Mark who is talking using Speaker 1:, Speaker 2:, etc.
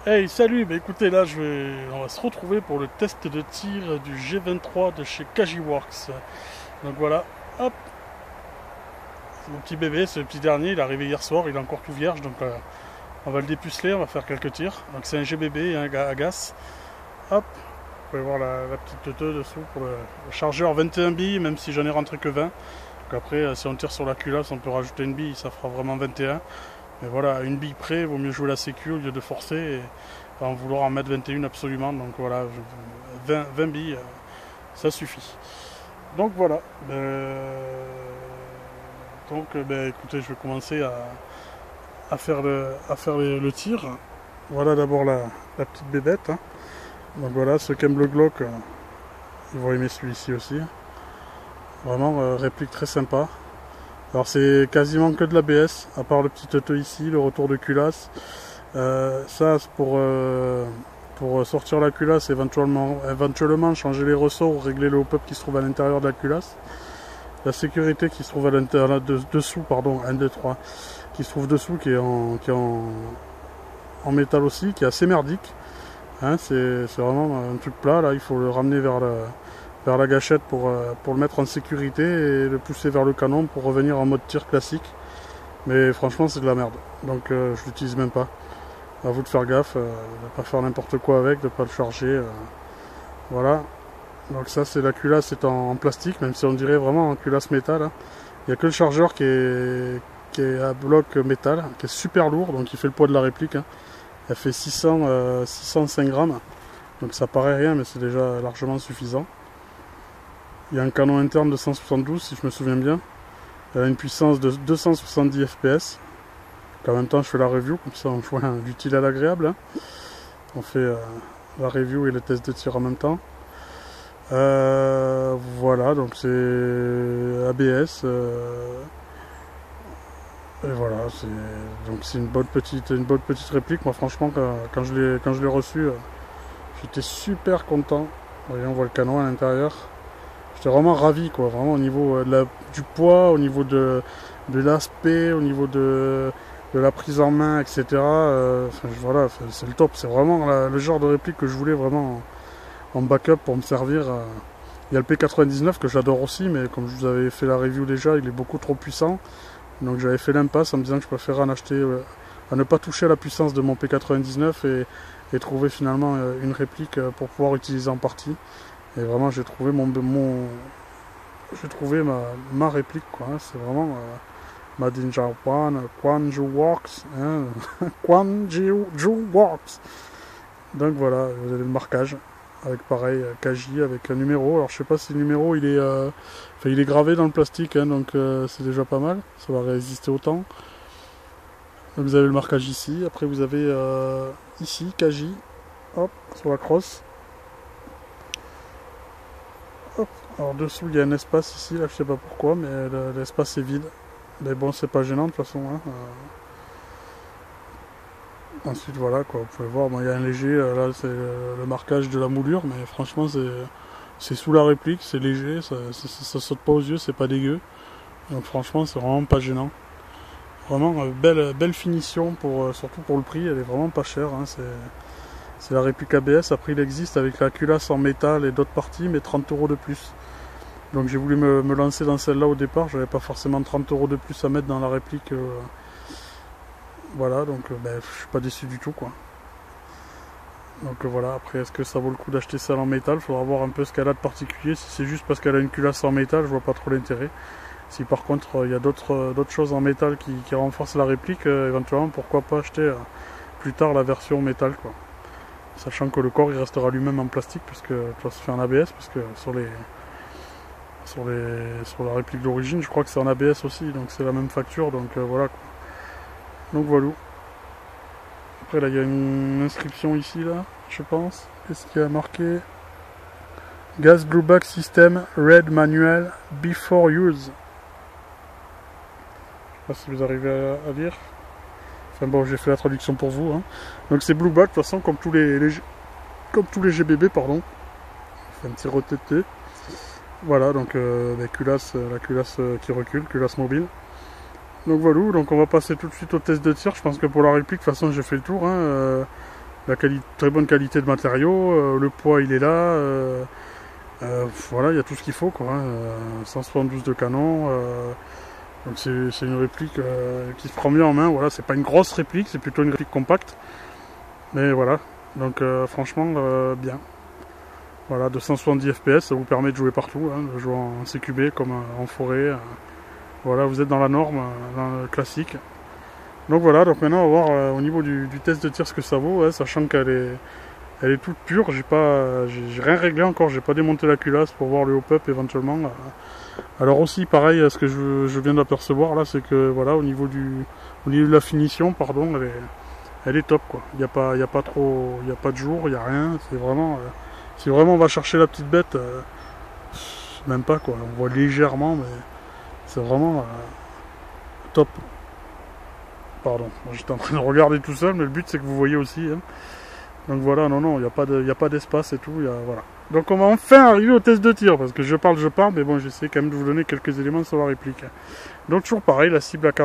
Speaker 1: Hey, salut, bah écoutez, là on va se retrouver pour le test de tir du G23 de chez Kajiworks. Donc voilà, hop, c'est mon petit bébé, c'est le petit dernier, il est arrivé hier soir, il est encore tout vierge, donc on va le dépuceler, on va faire quelques tirs. Donc c'est un GBB et un Agas. Hop, vous pouvez voir la petite teuteux dessous pour le chargeur 21 billes, même si j'en ai rentré que 20. Donc après, si on tire sur la culasse, on peut rajouter une bille, ça fera vraiment 21. Mais voilà, une bille près, il vaut mieux jouer la sécu au lieu de forcer et en vouloir en mettre 21 absolument. Donc voilà, 20 billes, ça suffit. Donc voilà. Écoutez, je vais commencer à faire le tir. Voilà d'abord la petite bébête, hein. Donc voilà, ceux qui aiment le Glock, ils vont aimer celui-ci aussi. Vraiment, réplique très sympa. Alors c'est quasiment que de l'ABS, à part le petit auto ici, le retour de culasse. Ça c'est pour sortir la culasse, éventuellement changer les ressorts ou régler le hop-up qui se trouve à l'intérieur de la culasse. La sécurité qui se trouve à l'intérieur dessous, pardon, 1, 2, 3, qui se trouve dessous, qui est en métal aussi, qui est assez merdique. Hein, c'est vraiment un truc plat, là il faut le ramener vers la gâchette pour le mettre en sécurité et le pousser vers le canon pour revenir en mode tir classique. Mais franchement c'est de la merde, donc je l'utilise même pas. À vous de faire gaffe, de ne pas faire n'importe quoi avec, de ne pas le charger. Voilà. Donc ça c'est la culasse est en plastique, même si on dirait vraiment en culasse métal, hein. Il n'y a que le chargeur qui est à bloc métal, qui est super lourd, donc il fait le poids de la réplique, hein. Elle fait 605 grammes, donc ça paraît rien, mais c'est déjà largement suffisant. Il y a un canon interne de 172 si je me souviens bien. Elle a une puissance de 270 fps. En même temps je fais la review, comme ça on voit l'utile à l'agréable, hein. On fait la review et le test de tir en même temps. Voilà, donc c'est ABS. Et voilà, c'est une bonne petite réplique. Moi franchement quand je l'ai reçu, j'étais super content. Vous voyez, on voit le canon à l'intérieur. J'étais vraiment ravi, quoi, vraiment au niveau du poids, au niveau de l'aspect, au niveau de la prise en main, etc. Voilà, c'est le top. C'est vraiment le genre de réplique que je voulais vraiment en backup pour me servir. Il y a le P99 que j'adore aussi, mais comme je vous avais fait la review déjà, il est beaucoup trop puissant. Donc j'avais fait l'impasse en me disant que je préférais en acheter, à ne pas toucher à la puissance de mon P99 et trouver finalement une réplique pour pouvoir utiliser en partie. Et vraiment j'ai trouvé j'ai trouvé ma réplique, quoi, hein. C'est vraiment Made in Japan, Quanju Works, hein. Quanju Works. Donc voilà, vous avez le marquage avec pareil Kaji avec un numéro. Alors je sais pas si le numéro il est gravé dans le plastique, hein, donc c'est déjà pas mal, ça va résister au temps. Donc vous avez le marquage ici, après vous avez ici Kaji, hop, sur la crosse. Hop. Alors dessous il y a un espace ici, là je sais pas pourquoi, mais l'espace est vide. Mais bon, c'est pas gênant de toute façon, hein. Ensuite voilà, quoi, vous pouvez voir, bon, il y a un léger, là c'est le marquage de la moulure, mais franchement c'est sous la réplique, c'est léger, ça saute pas aux yeux, c'est pas dégueu. Donc franchement c'est vraiment pas gênant. Vraiment belle finition, surtout pour le prix, elle est vraiment pas chère, hein. C'est la réplique ABS, après il existe avec la culasse en métal et d'autres parties, mais 30 € de plus. Donc j'ai voulu me lancer dans celle-là au départ, j'avais pas forcément 30 € de plus à mettre dans la réplique. Voilà, donc je suis pas déçu du tout, quoi. Donc voilà, après est-ce que ça vaut le coup d'acheter celle en métal? Faudra voir un peu ce qu'elle a de particulier. Si c'est juste parce qu'elle a une culasse en métal, je vois pas trop l'intérêt. Si par contre il y a d'autres choses en métal qui renforcent la réplique, éventuellement pourquoi pas acheter plus tard la version métal, quoi. Sachant que le corps il restera lui-même en plastique, parce que ça se fait en ABS, parce que sur la réplique d'origine, je crois que c'est en ABS aussi, donc c'est la même facture, donc voilà, quoi. Donc voilà. Après là il y a une inscription ici, là, je pense. Qu'est-ce qu'il y a marqué? Gas Blueback System Red Manual Before Use. Je sais pas si vous arrivez à lire. Enfin bon, j'ai fait la traduction pour vous, hein. Donc c'est Blueback, de toute façon, comme tous les GBB, pardon. C'est un petit retété. Voilà, donc la culasse qui recule, culasse mobile. Donc voilà, donc on va passer tout de suite au test de tir. Je pense que pour la réplique, de toute façon, j'ai fait le tour, hein. très bonne qualité de matériaux, le poids il est là, voilà, il y a tout ce qu'il faut quoi, 172 de canon, donc c'est une réplique qui se prend bien en main, voilà, c'est pas une grosse réplique, c'est plutôt une réplique compacte, mais voilà, donc franchement bien. Voilà, 270 FPS, ça vous permet de jouer partout, hein, de jouer en CQB comme en forêt, voilà, vous êtes dans la norme, dans le classique. Donc voilà, donc maintenant on va voir au niveau du test de tir ce que ça vaut, hein, sachant qu'elle est toute pure, j'ai rien réglé encore, j'ai pas démonté la culasse pour voir le hop-up éventuellement. Alors aussi pareil, ce que je viens d'apercevoir là, c'est que voilà, au niveau de la finition, pardon, elle est top quoi. Il n'y a pas de jour, il n'y a rien, c'est vraiment si vraiment on va chercher la petite bête, même pas quoi, on voit légèrement, mais c'est vraiment top. Pardon, j'étais en train de regarder tout seul, mais le but c'est que vous voyez aussi. Hein. Donc voilà, non, il n'y a pas d'espace et tout, voilà. Donc on va enfin arriver au test de tir, parce que je parle, mais bon, j'essaie quand même de vous donner quelques éléments sur la réplique. Donc toujours pareil, la cible à 40.